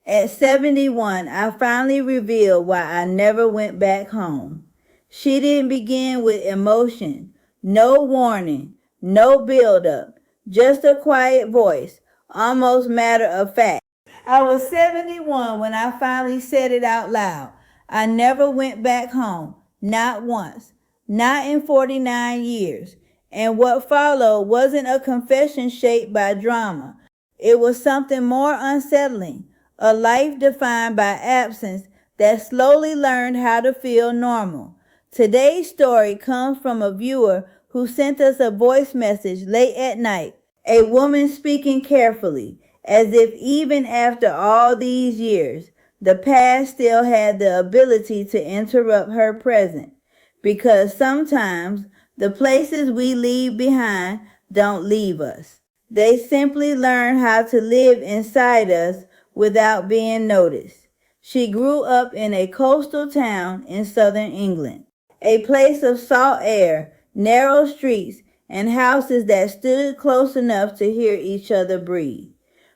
At 71, I finally revealed why I never went back home. She didn't begin with emotion, no warning, no build-up, just a quiet voice, almost matter of fact. I was 71 when I finally said it out loud. I never went back home, not once, not in 49 years. And what followed wasn't a confession shaped by drama. It was something more unsettling, a life defined by absence that slowly learned how to feel normal. Today's story comes from a viewer who sent us a voice message late at night, a woman speaking carefully, as if even after all these years, the past still had the ability to interrupt her present. Because sometimes the places we leave behind don't leave us. They simply learn how to live inside us without being noticed. She grew up in a coastal town in southern England, a place of salt air, narrow streets, and houses that stood close enough to hear each other breathe.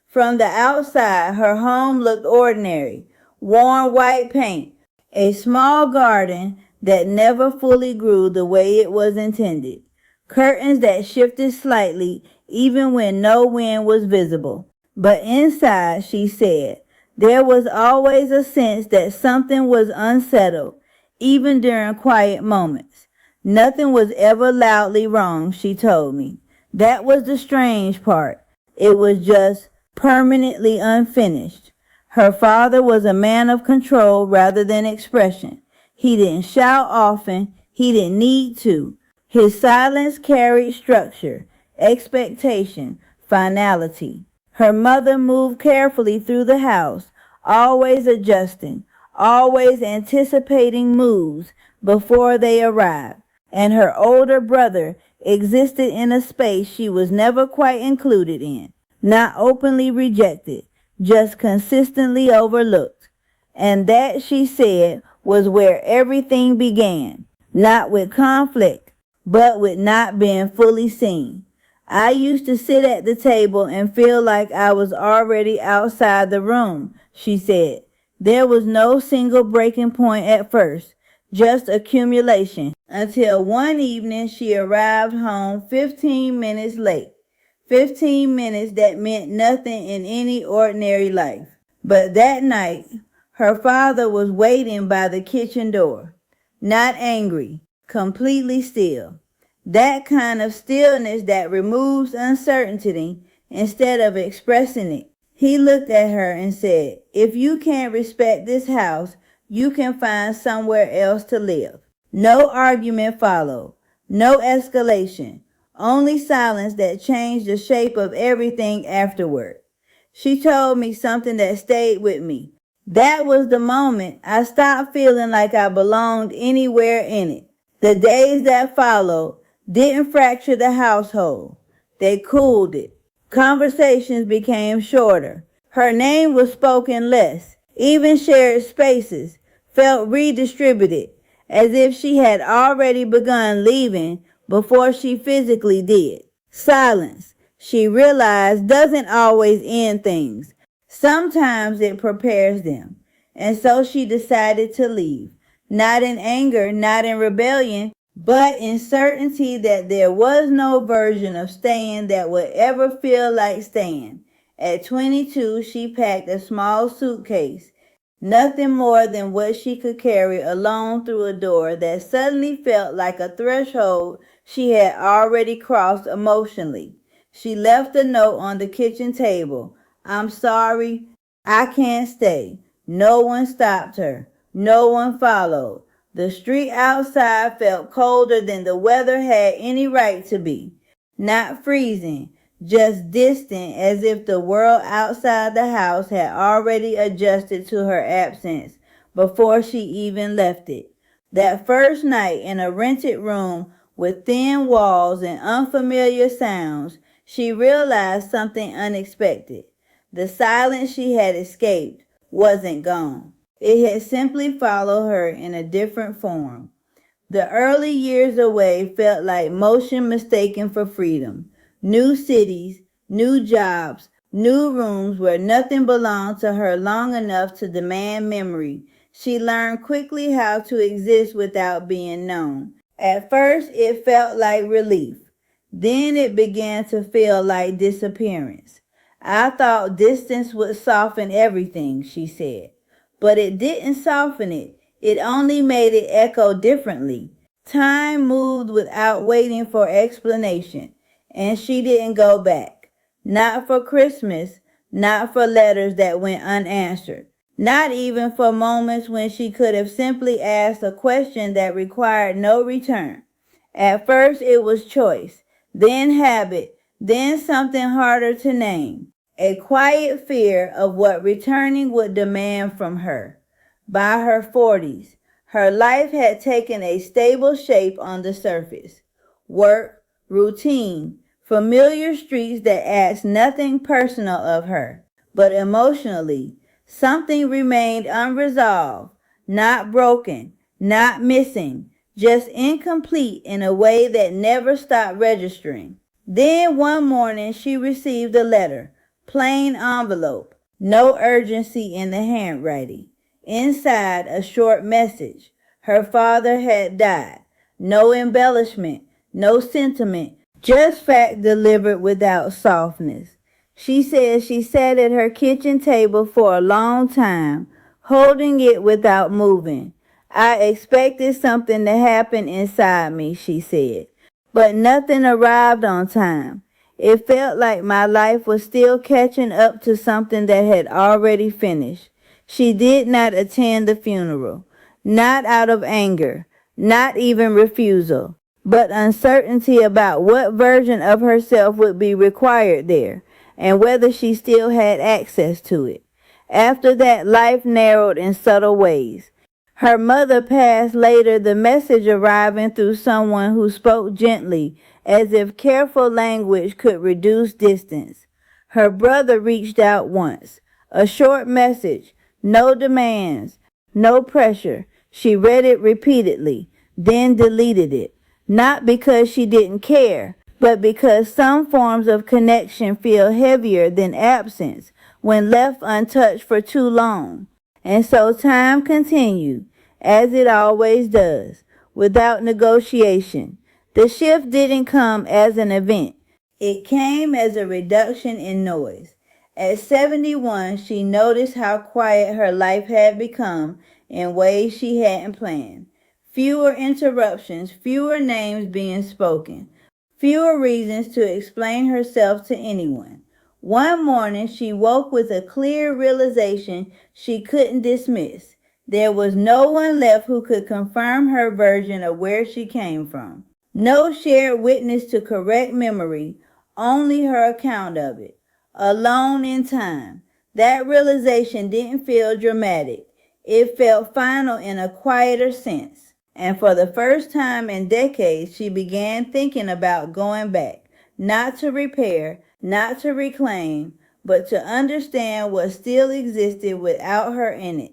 From the outside, her home looked ordinary: worn white paint, a small garden that never fully grew the way it was intended, curtains that shifted slightly even when no wind was visible. But inside, she said, there was always a sense that something was unsettled, even during quiet moments. Nothing was ever loudly wrong, she told me. That was the strange part. It was just permanently unfinished. Her father was a man of control rather than expression. He didn't shout often. He didn't need to. His silence carried structure, expectation, finality. Her mother moved carefully through the house, always adjusting, always anticipating moves before they arrived. And her older brother existed in a space she was never quite included in, not openly rejected, just consistently overlooked. And that, she said, was where everything began, not with conflict, but with not being fully seen. I used to sit at the table and feel like I was already outside the room, she said. There was no single breaking point at first, just accumulation, until one evening she arrived home 15 minutes late. 15 minutes that meant nothing in any ordinary life. But that night, her father was waiting by the kitchen door, not angry, completely still. That kind of stillness that removes uncertainty instead of expressing it. He looked at her and said, if you can't respect this house, you can find somewhere else to live. No argument followed, no escalation, only silence that changed the shape of everything afterward. She told me something that stayed with me. That was the moment I stopped feeling like I belonged anywhere in it. The days that followed didn't fracture the household. They cooled it. Conversations became shorter. Her name was spoken less. Even shared spaces felt redistributed, as if she had already begun leaving before she physically did. Silence, she realized, doesn't always end things. Sometimes it prepares them. And so she decided to leave. Not in anger, not in rebellion, but in certainty that there was no version of staying that would ever feel like staying. At 22, she packed a small suitcase, nothing more than what she could carry alone, through a door that suddenly felt like a threshold she had already crossed emotionally. She left a note on the kitchen table. I'm sorry, I can't stay. No one stopped her. No one followed. The street outside felt colder than the weather had any right to be. Not freezing, just distant, as if the world outside the house had already adjusted to her absence before she even left it. That first night in a rented room with thin walls and unfamiliar sounds, she realized something unexpected. The silence she had escaped wasn't gone. It had simply followed her in a different form. The early years away felt like motion mistaken for freedom. New cities, new jobs, New rooms where nothing belonged to her long enough to demand memory. She learned quickly how to exist without being known. At first, it felt like relief. Then it began to feel like disappearance. I thought distance would soften everything, she said. But it didn't soften it. It only made it echo differently. Time moved without waiting for explanation, and she didn't go back. Not for Christmas, not for letters that went unanswered, not even for moments when she could have simply asked a question that required no return. At first it was choice, then habit, then something harder to name, a quiet fear of what returning would demand from her. By her 40s, her life had taken a stable shape on the surface. Work, routine, familiar streets that asked nothing personal of her. But emotionally, something remained unresolved, not broken, not missing, just incomplete in a way that never stopped registering. Then one morning she received a letter, plain envelope, no urgency in the handwriting. Inside, a short message. Her father had died. No embellishment, no sentiment, just fact delivered without softness. She said she sat at her kitchen table for a long time, holding it without moving. I expected something to happen inside me, she said, but nothing arrived on time. It felt like my life was still catching up to something that had already finished. She did not attend the funeral, not out of anger, not even refusal, but uncertainty about what version of herself would be required there and whether she still had access to it. After that, life narrowed in subtle ways. Her mother passed later, the message arriving through someone who spoke gently, as if careful language could reduce distance. Her brother reached out once. A short message, no demands, no pressure. She read it repeatedly, then deleted it. Not because she didn't care, but because some forms of connection feel heavier than absence when left untouched for too long. And so time continued, as it always does, without negotiation. The shift didn't come as an event. It came as a reduction in noise. At 71, she noticed how quiet her life had become in ways she hadn't planned. Fewer interruptions, fewer names being spoken, fewer reasons to explain herself to anyone. One morning she woke with a clear realization she couldn't dismiss. There was no one left who could confirm her version of where she came from. No shared witness to correct memory, only her account of it. Alone in time. That realization didn't feel dramatic. It felt final in a quieter sense. And for the first time in decades, she began thinking about going back, not to repair, not to reclaim, but to understand what still existed without her in it.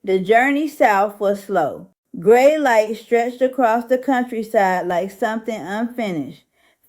The journey south was slow. Gray light stretched across the countryside like something unfinished.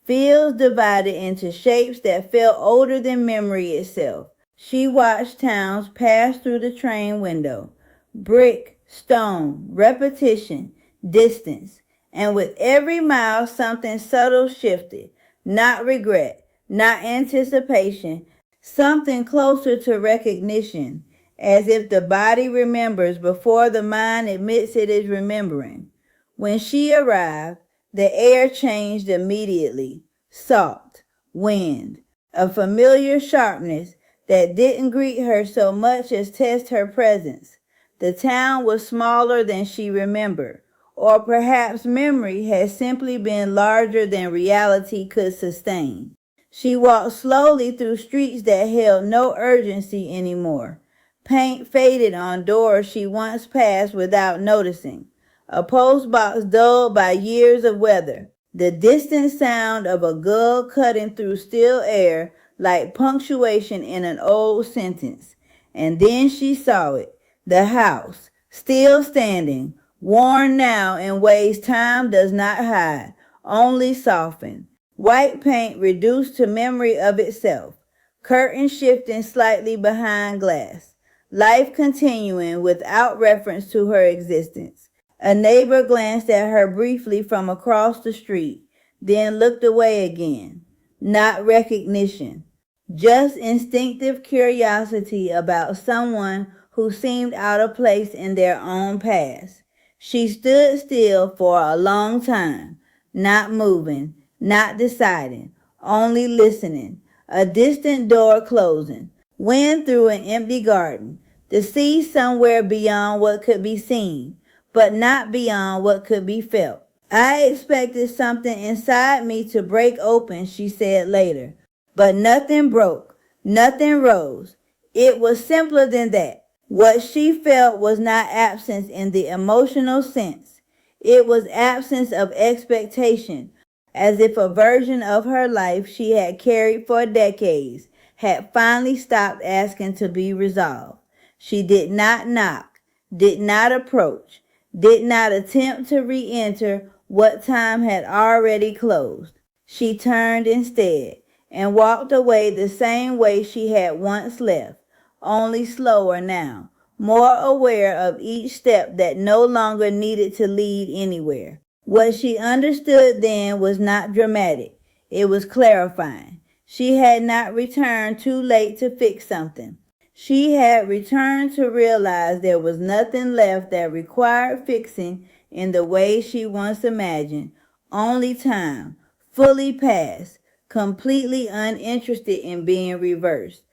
Fields divided into shapes that felt older than memory itself. She watched towns pass through the train window. Brick, stone, repetition, distance. And with every mile something subtle shifted. Not regret, not anticipation, something closer to recognition, as if the body remembers before the mind admits it is remembering. When she arrived, the air changed immediately. Salt, wind, a familiar sharpness that didn't greet her so much as test her presence. The town was smaller than she remembered, or perhaps memory had simply been larger than reality could sustain. She walked slowly through streets that held no urgency anymore. Paint faded on doors she once passed without noticing. A post box dulled by years of weather. The distant sound of a gull cutting through still air like punctuation in an old sentence. And then she saw it. The house, still standing, worn now in ways time does not hide, only soften. White paint reduced to memory of itself. curtain shifting slightly behind glass, life continuing without reference to her existence. A neighbor glanced at her briefly from across the street, then looked away again. Not recognition, just instinctive curiosity about someone who seemed out of place in their own past. She stood still for a long time, not moving, not deciding, only listening. A distant door closing, wind through an empty garden, the sea somewhere beyond what could be seen, but not beyond what could be felt. I expected something inside me to break open, she said later, but nothing broke, nothing rose. It was simpler than that. What she felt was not absence in the emotional sense. It was absence of expectation, as if a version of her life she had carried for decades had finally stopped asking to be resolved. She did not knock, did not approach, did not attempt to re-enter what time had already closed. She turned instead and walked away the same way she had once left, only slower now, more aware of each step that no longer needed to lead anywhere. What she understood then was not dramatic. It was clarifying. She had not returned too late to fix something. She had returned to realize there was nothing left that required fixing in the way she once imagined. Only time, fully past, completely uninterested in being reversed.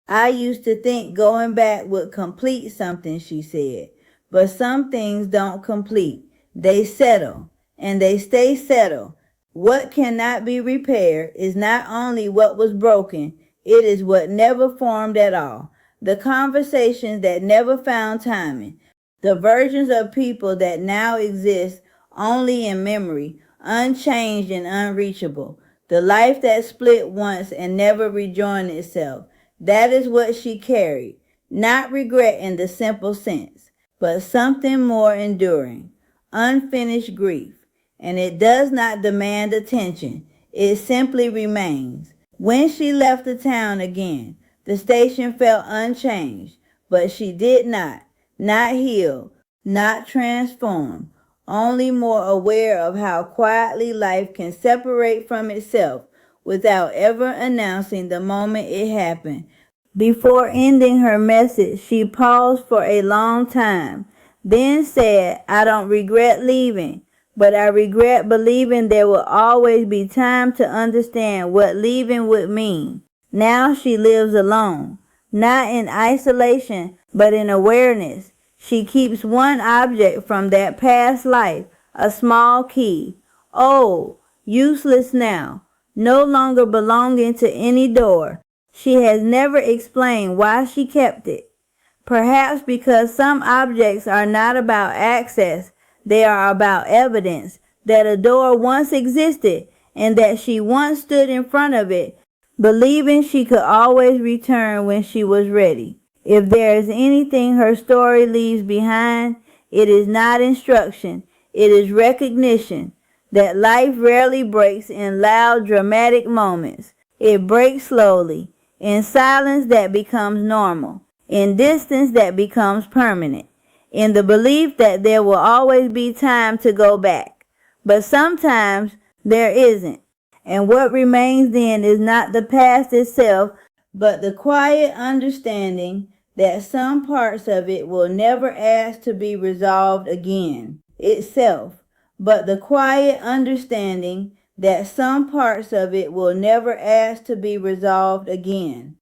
I used to think going back would complete something, she said. But some things don't complete. They settle, and they stay settled. What cannot be repaired is not only what was broken, it is what never formed at all. The conversations that never found timing, the versions of people that now exist only in memory, unchanged and unreachable, the life that split once and never rejoined itself. That is what she carried, not regret in the simple sense, but something more enduring, unfinished grief. And it does not demand attention, it simply remains. When she left the town again, the station felt unchanged, but she did not healed, not transformed, only more aware of how quietly life can separate from itself without ever announcing the moment it happened. Before ending her message, she paused for a long time, then said, I don't regret leaving, but I regret believing there will always be time to understand what leaving would mean. Now she lives alone, not in isolation, but in awareness. She keeps one object from that past life, a small key, old, useless now, no longer belonging to any door. She has never explained why she kept it. Perhaps because some objects are not about access, they are about evidence that a door once existed and that she once stood in front of it, believing she could always return when she was ready. If there is anything her story leaves behind, it is not instruction, it is recognition that life rarely breaks in loud, dramatic moments. It breaks slowly, in silence that becomes normal, in distance that becomes permanent, in the belief that there will always be time to go back. But sometimes there isn't. And what remains then is not the past itself, but the quiet understanding that some parts of it will never ask to be resolved again itself, but the quiet understanding that some parts of it will never ask to be resolved again.